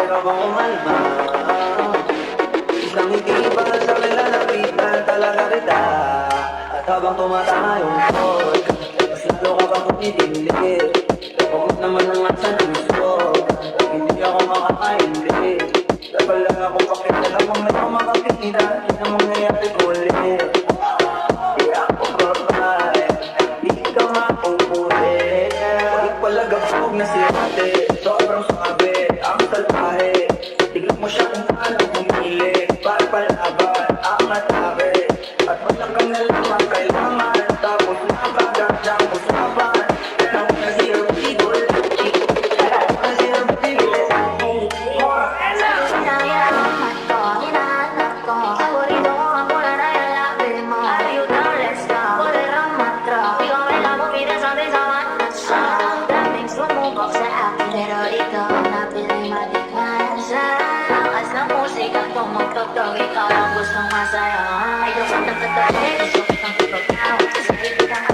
ka bang umalma? Isang hindi pa sa kilalapitan talaga kita. At habang tumatayong likod, mas lalo ka bang tumitingin. Huwag naman naman sa gusto, hindi ako makakaindi. Labala akong pakilala kung may makakita na mangyayari ulit. Di ako babae, di ka mauulit. Balik pala gabog na si ate, sobrang sabi, ang salbahe. Tignan mo siya kung paano pumili, para palaban, ang atake. At maglang na lamang kailangan, tapos napagandang usapan. Pero kung nasirap tigol, pero kung nasirap tigol. Pero ikaw na pinimatikman sa lakas ng musika tumutugtog, ikaw ang gustong masaya. Ikaw ang nagtatali, gusto kitang tutugtog. Sa ibig ang